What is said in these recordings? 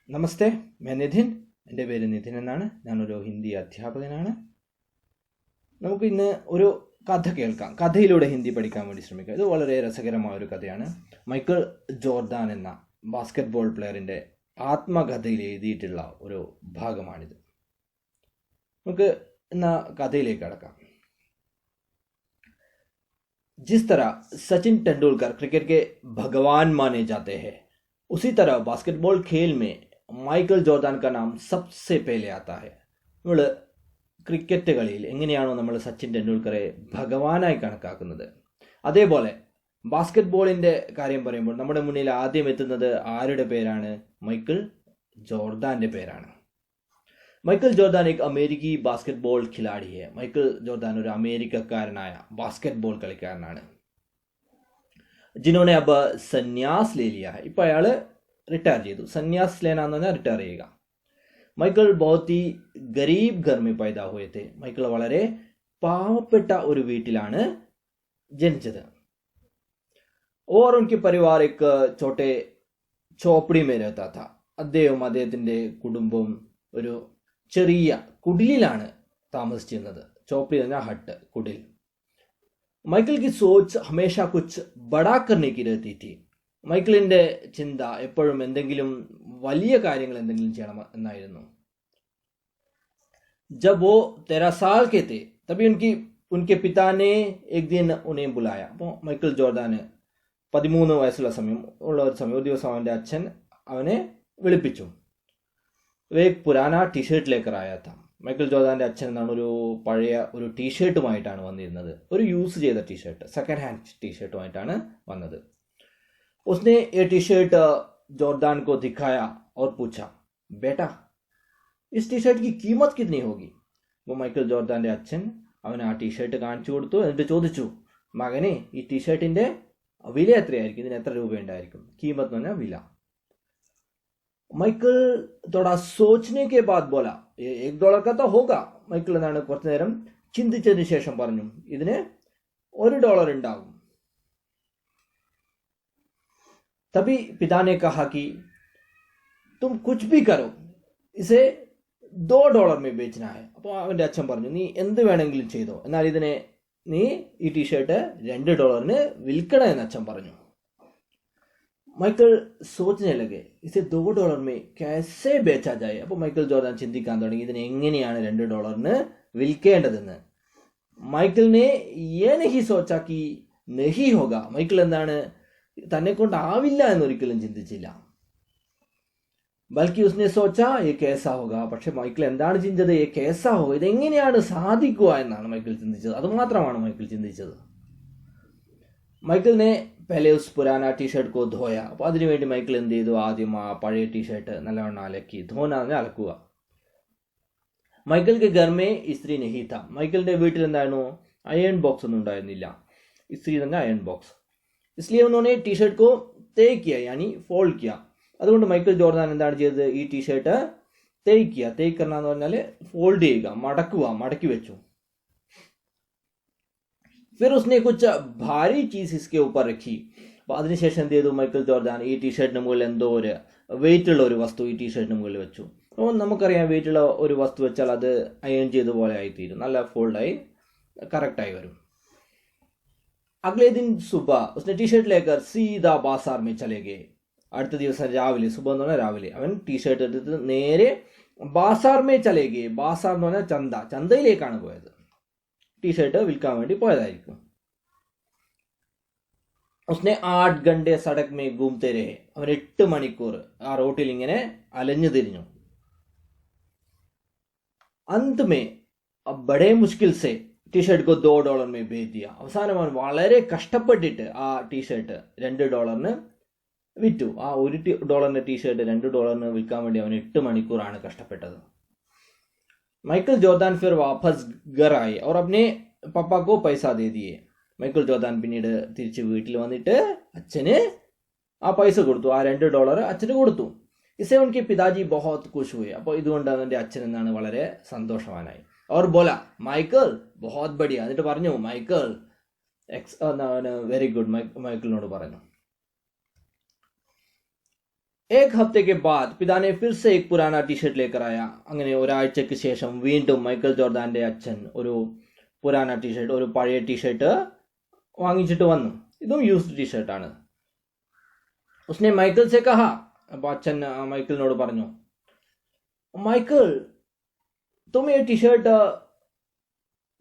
നമസ്തേ, ഞാൻ നിധിൻ. എൻ്റെ പേര് നിധിൻ എന്നാണ്. ഞാനൊരു ഹിന്ദി അധ്യാപകനാണ്. നമുക്ക് ഇന്ന് ഒരു കഥ കേൾക്കാം. കഥയിലൂടെ ഹിന്ദി പഠിക്കാൻ വേണ്ടി ശ്രമിക്കാം. ഇത് വളരെ രസകരമായ ഒരു കഥയാണ്. മൈക്കിൾ ജോർദാൻ എന്ന ബാസ്കറ്റ്ബോൾ പ്ലെയറിൻ്റെ ആത്മകഥയിൽ എഴുതിയിട്ടുള്ള ഒരു ഭാഗമാണിത്. നമുക്ക് ഇന്ന് കഥയിലേക്ക് കടക്കാം. जिस तरह सचिन तेंदुलकर क्रिकेट के भगवान माने जाते हैं, उसी तरह बास्केटबॉल खेल में മൈക്കിൾ ജോർദാൻ का नाम सबसे पहले आता है. നമ്മൾ ക്രിക്കറ്റ് കളിയിൽ എങ്ങനെയാണോ നമ്മൾ സച്ചിൻ ടെണ്ടുൽക്കറെ ഭഗവാനായി കണക്കാക്കുന്നത്, അതേപോലെ ബാസ്കറ്റ്ബോളിൻ്റെ കാര്യം പറയുമ്പോൾ നമ്മുടെ മുന്നിൽ ആദ്യം എത്തുന്നത് ആരുടെ പേരാണ്? മൈക്കിൾ ജോർദാൻ്റെ പേരാണ്. മൈക്കിൾ ജോർദാൻ एक അമേരിക്കി ബാസ്കറ്റ്ബോൾ ഖിലാഡി है. മൈക്കിൾ ജോർദാൻ ഒരു അമേരിക്കക്കാരനായ ബാസ്കറ്റ്ബോൾ കളിക്കാരനാണ്. जिन्होंने अब സന്യാസ് ले लिया है. ഇപ്പോൾ അയാൾ റിട്ടയർ ചെയ്തു. സന്യാസ് ലേന എന്ന് പറഞ്ഞാൽ റിട്ടയർ ചെയ്യുക. മൈക്കിൾ बहुत ही गरीब घर में पैदा हुए थे. മൈക്കിൾ വളരെ പാവപ്പെട്ട ഒരു വീട്ടിലാണ് ജനിച്ചത്. और उनके परिवार एक छोटे झोपड़ी में रहता था. അദ്ദേഹത്തിൻ്റെ കുടുംബം ഒരു ചെറിയ കുടിലാണ് താമസിച്ചിരുന്നത്. ചോപ്പടി എന്ന് പറഞ്ഞാൽ ഹട്ട്, കുടിൽ. മൈക്കിൾ की सोच हमेशा कुछ बड़ा करने की रहती थी. മൈക്കിളിൻ്റെ ചിന്ത എപ്പോഴും എന്തെങ്കിലും വലിയ കാര്യങ്ങൾ എന്തെങ്കിലും ചെയ്യണം എന്നായിരുന്നു. जब वो 13 साल के थे तभी उनके पिता ने एक दिन उन्हें बुलाया. അപ്പോൾ മൈക്കിൾ ജോർദാന് 13 വയസ്സുള്ള ഒരു സമയം ദിവസം അവൻ്റെ അച്ഛൻ അവനെ വിളിപ്പിച്ചു. एक पुराना टी शर्ट लेकर आया था. മൈക്കിൾ ജോർദാൻ്റെ അച്ഛൻ എന്നാണ് ഒരു പഴയ ഒരു ടീഷർട്ടുമായിട്ടാണ് വന്നിരുന്നത്. ഒരു യൂസ് ചെയ്ത ടീഷർട്ട്, സെക്കൻഡ് ഹാൻഡ് ടീഷർട്ടുമായിട്ടാണ് വന്നത്. उसने ये टी शर्ट जॉर्दान को दिखाया और पूछा, बेटा इस टी शर्ट की कीमत कितनी होगी? वो മൈക്കിൾ ജോർദാൻ്റെ അച്ഛൻ അവന് ആ ടീഷർട്ട് കാണിച്ചു കൊടുത്തു. എന്നിട്ട് ചോദിച്ചു, മകനെ ഈ ടീഷർട്ടിൻ്റെ വില എത്രയായിരിക്കും? ഇതിന് എത്ര രൂപ ഉണ്ടായിരിക്കും? കീമത്ത് എന്ന് പറഞ്ഞാൽ വില. മൈക്കിൾ थोड़ा सोचने के बाद बोला, $1 का तो होगा. മൈക്കിൾ എന്നാണ് കുറച്ചു നേരം ചിന്തിച്ചതിന് ശേഷം പറഞ്ഞു, ഇതിന് $1 ഉണ്ടാകും. तभी पिता ने कहा कि तुम कुछ भी करो, इसे $2 में बेचना है. അപ്പോൾ അവൻ്റെ അച്ഛൻ പറഞ്ഞു, നീ എന്ത് വേണമെങ്കിലും ചെയ്തോ, എന്നാൽ ഇതിനെ നീ ഈ ടീഷർട്ട് $2 വിൽക്കണം എന്ന് അച്ഛൻ പറഞ്ഞു. മൈക്കിൾ सोचने लगे, इसे $2 में कैसे बेचा जाए. അപ്പോൾ മൈക്കിൾ ജോർദാൻ ചിന്തിക്കാൻ തുടങ്ങി, ഇതിനെ എങ്ങനെയാണ് $2 വിൽക്കേണ്ടതെന്ന്. മൈക്കിളിനെ ये नहीं सोचा कि नहीं होगा. മൈക്കിൾ എന്താണ് തന്നെ കൊണ്ടാവില്ല എന്നൊരിക്കലും ചിന്തിച്ചില്ല. ബൽക്കി ഉസ്നെ സോച്ചാ ये कैसा होगा. പക്ഷെ മൈക്കിൾ എന്താണ് ചിന്തിച്ചത്? ये कैसा होगा, ഇതെങ്ങനെയാണ് സാധിക്കുക എന്നാണ് മൈക്കിൾ ചിന്തിച്ചത്. അതുമാത്രമാണ് മൈക്കിൾ ചിന്തിച്ചത്. മൈക്കിളിനെ പഹലെ ഉസ് പുരാന ടീഷർട്ട് കോ ധോയ. അപ്പോൾ അതിനുവേണ്ടി മൈക്കിൾ എന്ത് ചെയ്തു? ആദ്യം ആ പഴയ ടീഷർട്ട് നല്ലവണ്ണം അലക്കി. ധോന എന്ന് അലക്കുക. മൈക്കിൾ കെ ഘർ മേ ഇസ്ത്രി നഹി താ. മൈക്കിളിന്റെ വീട്ടിൽ എന്തായിരുന്നു? അയൺ ബോക്സ് ഒന്നും ഉണ്ടായിരുന്നില്ല. ഇസ്ത്രി എന്ന് പറഞ്ഞാൽ അയൺ ബോക്സ്. इसलिए उन्होंने टी शर्ट को तय किया, यानी फोल्ड किया. അതുകൊണ്ട് മൈക്കിൾ ജോർദാൻ എന്താണ് ചെയ്തത്? ഈ ടീഷർട്ട് തേയ്ക്കുക. തേയ്ക്കറ എന്ന് പറഞ്ഞാൽ ഫോൾഡ് ചെയ്യുക, മടക്കുക, മടക്കി വെച്ചു. फिर उसने कुछ भारी चीज इसके ऊपर रखी. അപ്പോൾ അതിനുശേഷം എന്ത് ചെയ്തു? മൈക്കിൾ ജോർദാൻ ഈ ടീഷർട്ടിന് മുകളിൽ എന്തോ ഒരു വെയിറ്റ് ഉള്ള ഒരു വസ്തു ഈ ടീഷർട്ടിന് മുകളിൽ വെച്ചു. അപ്പോൾ നമുക്കറിയാം, വെയിറ്റ് ഉള്ള ഒരു വസ്തു വെച്ചാൽ അത് അയൺ ചെയ്ത പോലെ ആയിത്തീരും, നല്ല ഫോൾഡായി കറക്റ്റായി വരും. अगले दिन सुबह उसने टी शर्ट लेकर सीधा बाजार में चले गए. അടുത്ത ദിവസം രാവിലെ, സുബ എന്ന് പറഞ്ഞാൽ രാവിലെ, അവൻ ടീഷർട്ട് എടുത്ത് നേരെ ബാസാർ മേ ചലേ ഗേ. ബാസാർ എന്ന് പറഞ്ഞാൽ ചന്ത, ചന്തയിലേക്കാണ് പോയത്. ടീഷർട്ട് വിൽക്കാൻ വേണ്ടി പോയതായിരിക്കും. उसने 8 घंटे सड़क में घूमते रहे. അവൻ 8 മണിക്കൂർ ആ റോട്ടിൽ ഇങ്ങനെ അലഞ്ഞു തിരിഞ്ഞു. अंत में अब बड़े मुश्किल से ടീഷർട്ട് को $2 में बेच दिया. അവസാനം അവൻ വളരെ കഷ്ടപ്പെട്ടിട്ട് ആ ടീഷർട്ട് $2 വിറ്റു. ആ $1 ടീഷർട്ട് $2 വിൽക്കാൻ വേണ്ടി അവൻ 8 മണിക്കൂറാണ് കഷ്ടപ്പെട്ടത്. മൈക്കിൾ ജോർദാൻ फिर वापस घर आए और अपने पापा को पैसा दे दिए. മൈക്കിൾ ജോർദാൻ പിന്നീട് തിരിച്ച് വീട്ടിൽ വന്നിട്ട് അച്ഛന് ആ പൈസ കൊടുത്തു. ആ $2 അച്ഛന് കൊടുത്തു. ഇസേ ഉൻകെ പിതാജി बहुत खुश हुए. അപ്പോൾ ഇതുകൊണ്ട് അവൻ്റെ അച്ഛൻ എന്നാണ് വളരെ സന്തോഷവാനായി. और बोला, माइकल बहुत बढ़िया. എന്നിട്ട് പറഞ്ഞു, മൈക്കിൾ വെരി ഗുഡ്. മൈക്കിളിനോട് പറഞ്ഞു. एक हफ्ते के बाद पिता ने फिर से एक पुराना टी ഷർട്ട് लेकर आया. അങ്ങനെ ഒരാഴ്ചയ്ക്ക് ശേഷം വീണ്ടും മൈക്കൽ ജോർദാന്റെ അച്ഛൻ ഒരു പുരാന ടി ഷർട്ട്, ഒരു പഴയ ടി ഷർട്ട് വാങ്ങിച്ചിട്ട് വന്നു. ഇതും യൂസ്ഡ് ടി ഷർട്ടാണ്. उसने माइकल से कहा, അപ്പോൾ അച്ഛൻ മൈക്കിളിനോട് പറഞ്ഞു, माइकल तुम ये टी शर्ट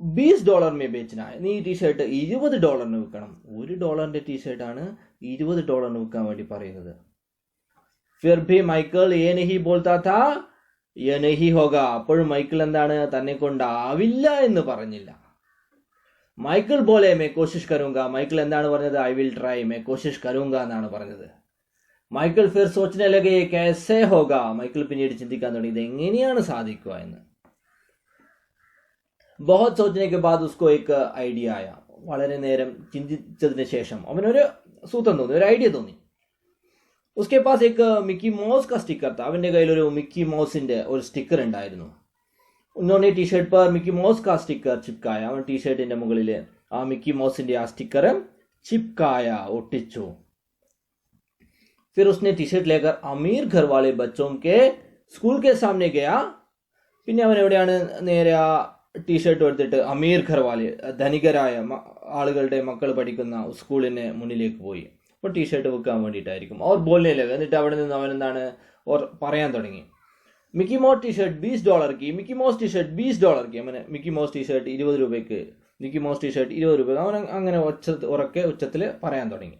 $20 में बेचना है. നീ ഈ ടി ഷർട്ട് $20 വിൽക്കണം. $1 ടി ഷർട്ടാണ് $20 വിൽക്കാൻ വേണ്ടി പറയുന്നത്. फिर भी माइकल ये नहीं बोलता था ये नहीं होगा. അപ്പോഴും മൈക്കിൾ എന്താണ്, തന്നെ കൊണ്ടാവില്ല എന്ന് പറഞ്ഞില്ല. മൈക്കിൾ बोले मैं कोशिश करूंगा. മൈക്കിൾ എന്താണ് പറഞ്ഞത്, ഐ വിൽ ട്രൈ, मैं कोशिश करूंगा എന്നാണ് പറഞ്ഞത്. മൈക്കിൾ फिर सोचने लगे कैसे होगा. മൈക്കിൾ പിന്നീട് ചിന്തിക്കാൻ തുടങ്ങി ഇത് എങ്ങനെയാണ് സാധിക്കുക എന്ന്. बहुत सोचने के बाद उसको एक ഐഡിയ आया. വളരെ നേരം ചിന്തിച്ചതിന് ശേഷം അവനൊരു സൂത്രം തോന്നി, ഒരു ഐഡിയ തോന്നി. उसके पास एक मिकी माउस का स्टिकर था. അവന്റെ കയ്യിൽ ഒരു മിക്കി മൗസിന്റെ ഒരു സ്റ്റിക്കർ ഉണ്ടായിരുന്നു. उन्होंने टी शर्ट पर मिकी माउस का स्टिकर चिपकाया. അവൻ टी ഷർട്ടിന്റെ മുകളിൽ ആ മിക്കി മൗസിന്റെ ആ സ്റ്റിക്കർ चिपकाया, ഒട്ടിച്ചു. फिर उसने टी शर्ट लेकर अमीर घर वाले बच्चों के स्कूल के सामने गया. പിന്നെ അവൻ എവിടെയാണ്, നേരെ ആ ടി ഷർട്ട് എടുത്തിട്ട് അമീർ ഘർ വാലെ, ധനികരായ ആളുകളുടെ മക്കൾ പഠിക്കുന്ന സ്കൂളിന് മുന്നിലേക്ക് പോയി. അപ്പോൾ ടി ഷർട്ട് വിൽക്കാൻ വേണ്ടിയിട്ടായിരിക്കും. അവർ ബോലിനെ. എന്നിട്ട് അവിടെ നിന്ന് അവൻ എന്താണ് പറയാൻ തുടങ്ങി, മിക്കി മൗസ് टी शर्ट $20 की, മിക്കി മൗസ് टी शर्ट $20 की. അവന് Mickey mouse T shirt ₹20, Mickey mouse T shirt ₹20. അവൻ അങ്ങനെ ഉറക്കെ ഉച്ചത്തിൽ പറയാൻ തുടങ്ങി.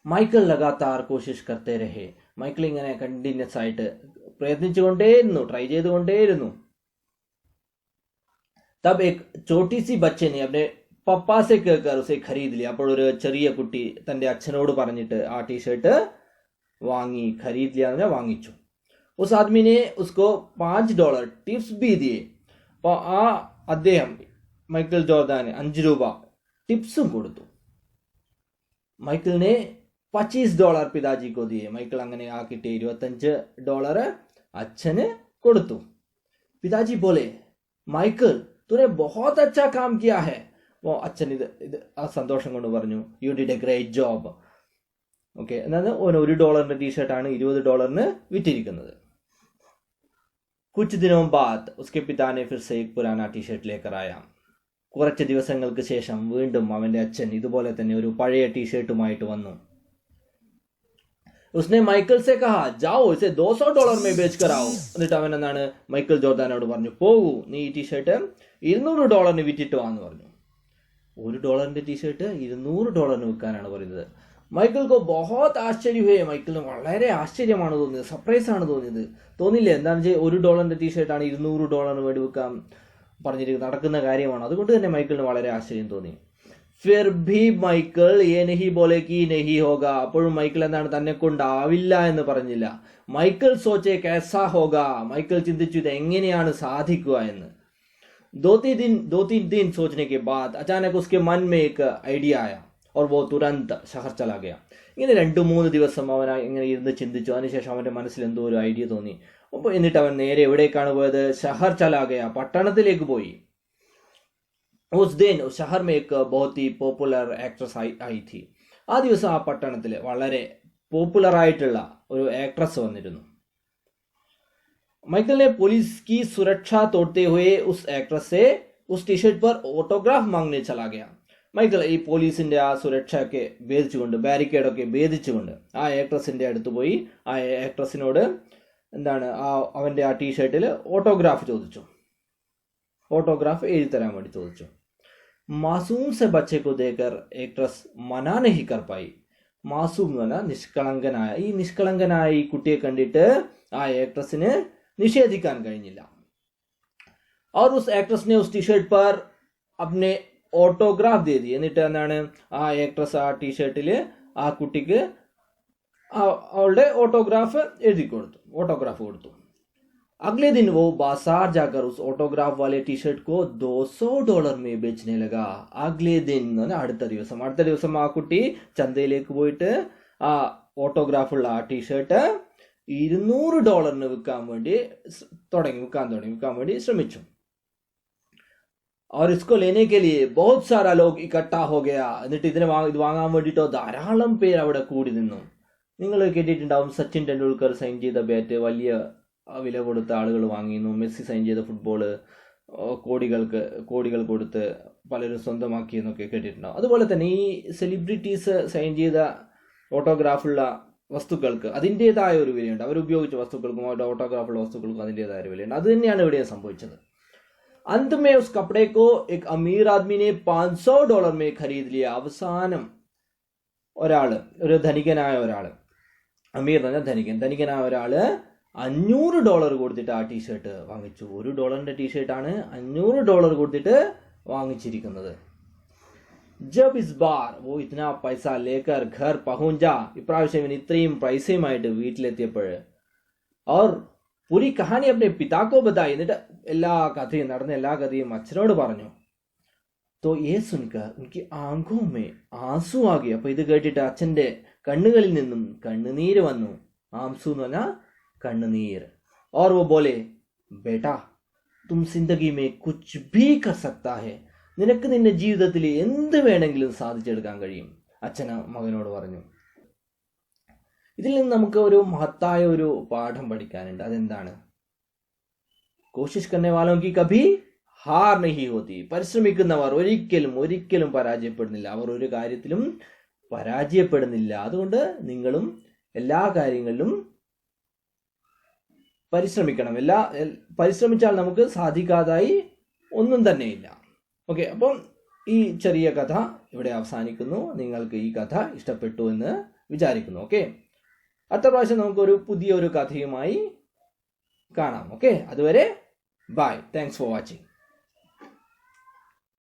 മൈക്കിൾ ലഗാതാർ കോശിഷ് കർത്തേ രഹേ. മൈക്കിൾ ഇങ്ങനെ കണ്ടിന്യൂസ് ആയിട്ട് പ്രയത്നിച്ചുകൊണ്ടേയിരുന്നു, ട്രൈ ചെയ്തുകൊണ്ടേയിരുന്നു. तब एक छोटी सी बच्चे ने अपने പപ്പാ से कहकर उसे खरीद लिया. അപ്പോൾ ഒരു ചെറിയ കുട്ടി തന്റെ അച്ഛനോട് പറഞ്ഞിട്ട് ആ टी शर्ट വാങ്ങി, खरीद लिया എന്ന് വാങ്ങിച്ചു. उस आदमी ने उसको $5 टिप्स भी दिए. അപ്പോൾ ആ അദ്ദേഹം മൈക്കിൾ ജോർദാന് $5 ടിപ്സും കൊടുത്തു. മൈക്കിളിനെ $25 പിതാജി को दिए. മൈക്കിൾ അങ്ങനെ ആ കിട്ടിയ $25 അച്ഛന് കൊടുത്തു. പിതാജി बोले മൈക്കിൾ तूने बहुत अच्छा काम किया है. അപ്പോൾ അച്ഛൻ ഇത് ആ സന്തോഷം കൊണ്ട് പറഞ്ഞു, you did A great job. Okay, എന്നാൽ $1 टी ഷർട്ടാണ് $20 വിറ്റിരിക്കുന്നത്. कुछ दिनों बाद उसके पिता ने फिर से एक पुराना टी शर्ट लेकर आया. കുറച്ച് ദിവസങ്ങൾക്ക് ശേഷം വീണ്ടും അവന്റെ അച്ഛൻ ഇതുപോലെ തന്നെ ഒരു പഴയ टी ഷർട്ടുമായിട്ട് വന്നു. उसने माइकल से कहा जाओ इसे $200 में बेच कर आओ. എന്നിട്ട് അവൻ എന്താണ് മൈക്കിൾ ജോർദാനോട് പറഞ്ഞു, പോകൂ, നീ ഈ टी शर्ट $200 വിറ്റിട്ട് വാന്ന് പറഞ്ഞു. $1 टी शर्ट $200 വിൽക്കാനാണ് പറയുന്നത്. മൈക്കിൾക്ക് ബഹുത് ആശ്ചര്യ ഹുയേ. മൈക്കിളിന് വളരെ ആശ്ചര്യമാണ് തോന്നിയത്, സർപ്രൈസ് ആണ് തോന്നിയത്. തോന്നില്ലേ, എന്താണെന്ന് വെച്ചാൽ $1 टी ഷർട്ടാണ് $200 വേണ്ടി വിൽക്കാൻ പറഞ്ഞിരിക്കുന്നത്, നടക്കുന്ന കാര്യമാണ്. അതുകൊണ്ട് തന്നെ മൈക്കിളിന് വളരെ ആശ്ചര്യം തോന്നി. फिर भी മൈക്കിൾ ये नहीं बोले कि नहीं होगा. അപ്പോഴും മൈക്കിൾ എന്താണ്, തന്നെ കൊണ്ടാവില്ല എന്ന് പറഞ്ഞില്ല. മൈക്കിൾ സോച്ചെ कैसा होगा. മൈക്കിൾ ചിന്തിച്ചു ഇത് എങ്ങനെയാണ് സാധിക്കുക എന്ന്. दो तीन दिन सोचने के बाद अचानक उसके मन में एक आइडिया आया और वो तुरंत शहर चला गया. ഇങ്ങനെ 2-3 ദിവസം അവൻ ഇങ്ങനെ ഇരുന്ന് ചിന്തിച്ചു. അതിനുശേഷം അവന്റെ മനസ്സിൽ എന്തോ ഒരു ഐഡിയ തോന്നി. അപ്പോൾ എന്നിട്ട് അവൻ നേരെ എവിടേക്കാണ് പോയത്, ഷഹർ ചലാ ഗയ, പട്ടണത്തിലേക്ക് പോയി. उस दिन उस शहर में एक बहुत ही പോപ്പുലർ ആക്ട്രസ് आई थी. ആ ദിവസം ആ പട്ടണത്തിൽ വളരെ പോപ്പുലർ ആയിട്ടുള്ള ഒരു ആക്ട്രസ് വന്നിരുന്നു. माइकल ने पुलिस की सुरक्षा तोड़ते हुए उस एक्ट्रेस से उस टी शर्ट पर ഓട്ടോഗ്രാഫ് मांगने चला गया. മൈക്കിൾ ഈ പോലീസിന്റെ ആ സുരക്ഷയൊക്കെ ഭേദിച്ചുകൊണ്ട്, ബാരിക്കേഡൊക്കെ ഭേദിച്ചുകൊണ്ട് ആ ആക്ട്രസിന്റെ അടുത്ത് പോയി ആ ആക്ട്രസിനോട് എന്താണ് അവന്റെ ആ टी ഷർട്ടിൽ ഓട്ടോഗ്രാഫ് ചോദിച്ചു, ഓട്ടോഗ്രാഫ് എഴുതി തരാൻ വേണ്ടി ചോദിച്ചു. മാസൂം സെ ബച്ചെ കോ ദേക്കർ ആക്ട്രസ് മനാ നഹി കർ പായി. മാസൂം എന്ന് പറഞ്ഞാൽ നിഷ്കളങ്കനായ, ഈ നിഷ്കളങ്കനായ ഈ കുട്ടിയെ കണ്ടിട്ട് ആ ആക്ട്രസിന് നിഷേധിക്കാൻ കഴിഞ്ഞില്ല. और उस एक्ट्रेस ने उस टी शर्ट पर अपने ഓട്ടോഗ്രാഫ് दे दिए. എന്നിട്ട് എന്താണ് ആ ആക്ട്രസ് ആ टी ഷർട്ടിൽ ആ കുട്ടിക്ക് അവളുടെ ഓട്ടോഗ്രാഫ് എഴുതി കൊടുത്തു, ഓട്ടോഗ്രാഫ് കൊടുത്തു. अगले दिन वो बाजार जाकर उस ऑटोग्राफ वाले टी शर्ट को $200 में बेचने लगा. अगले दिन അടുത്ത ദിവസം ആ കുട്ടി ചന്തയിലേക്ക് പോയിട്ട് ആ ഓട്ടോഗ്രാഫ് ഉള്ള ആ टी शर्ट $200 വിൽക്കാൻ വേണ്ടി ശ്രമിച്ചു. और इसको लेने के लिए बहुत सारा लोग इकट्ठा हो गया. എന്നിട്ട് ഇത് വാങ്ങാൻ വേണ്ടിട്ടോ ധാരാളം പേര് അവിടെ കൂടി നിന്നു. നിങ്ങൾ കേട്ടിട്ടുണ്ടാവും സച്ചിൻ ടെണ്ടുൽക്കർ സൈൻ ചെയ്ത ബാറ്റ് വലിയ വില കൊടുത്ത ആളുകൾ വാങ്ങിയിരുന്നു. മെസ്സി സൈൻ ചെയ്ത ഫുട്ബോള് കോടികൾ കൊടുത്ത് പലരും സ്വന്തമാക്കിയെന്നൊക്കെ കേട്ടിട്ടുണ്ടാവും. അതുപോലെ തന്നെ ഈ സെലിബ്രിറ്റീസ് സൈൻ ചെയ്ത ഓട്ടോഗ്രാഫുള്ള വസ്തുക്കൾക്ക് അതിൻ്റെതായ ഒരു വിലയുണ്ട്. അവരുപയോഗിച്ച വസ്തുക്കൾക്കും അവരുടെ ഓട്ടോഗ്രാഫുള്ള വസ്തുക്കൾക്കും അതിൻ്റെതായ ഒരു വിലയുണ്ട്. അത് തന്നെയാണ് ഇവിടെ സംഭവിച്ചത്. अंत में उस कपड़े को एक अमीर आदमी ने $500 में खरीद लिया. അവസാനം ഒരു ധനികനായ ഒരാള്, അമീർ എന്ന് പറഞ്ഞാൽ ധനികനായ ഒരാള് $500 കൊടുത്തിട്ട് ആ ടീഷർട്ട് വാങ്ങിച്ചു. $1 ടീഷർട്ടാണ് $500 കൊടുത്തിട്ട് വാങ്ങിച്ചിരിക്കുന്നത്. ജബ് ഇസ് ബാർ വോ ഇത്നാ പൈസ ലേക്കർ ഘർ പഹുഞ്ച, ഇപ്രാവശ്യം ഇവൻ ഇത്രയും പൈസയുമായിട്ട് വീട്ടിലെത്തിയപ്പോൾ और पूरी कहानी अपने पिता को बताई, എന്നിട്ട് നടന്ന എല്ലാ കഥയും അച്ഛനോട് പറഞ്ഞു. तो ये सुनकर उनकी आंखों में आंसू आ गए. അപ്പൊ ഇത് കേട്ടിട്ട് അച്ഛന്റെ കണ്ണുകളിൽ നിന്നും കണ്ണുനീര് വന്നു. ആംസു എന്ന് പറഞ്ഞാൽ കണ്ണുനീർ. और वो बोले बेटा तुम जिंदगी में कुछ भी कर सकता है, നിനക്ക് നിന്റെ ജീവിതത്തിൽ എന്ത് വേണമെങ്കിലും സാധിച്ചെടുക്കാൻ കഴിയും, അച്ഛൻ മകനോട് പറഞ്ഞു. ഇതിൽ നിന്ന് നമുക്ക് ഒരു മഹത്തായ ഒരു പാഠം പഠിക്കാനുണ്ട്. അതെന്താണ്? കോശിഷ് കർനെ വാലോം കി കഭി ഹാർ നഹി ഹോതി. പരിശ്രമിക്കുന്നവർ ഒരിക്കലും പരാജയപ്പെടുന്നില്ല. അവർ ഒരു കാര്യത്തിലും പരാജയപ്പെടുന്നില്ല. അതുകൊണ്ട് നിങ്ങളും എല്ലാ കാര്യങ്ങളിലും പരിശ്രമിക്കണം. പരിശ്രമിച്ചാൽ നമുക്ക് സാധിക്കാതായി ഒന്നും തന്നെയില്ല. ഓക്കെ, അപ്പം ഈ ചെറിയ കഥ ഇവിടെ അവസാനിക്കുന്നു. നിങ്ങൾക്ക് ഈ കഥ ഇഷ്ടപ്പെട്ടു എന്ന് വിചാരിക്കുന്നു. ഓക്കെ, അടുത്ത പ്രാവശ്യം നമുക്കൊരു പുതിയൊരു കഥയുമായി കാണാം. ഓക്കെ, അതുവരെ ബൈ. Thanks for watching.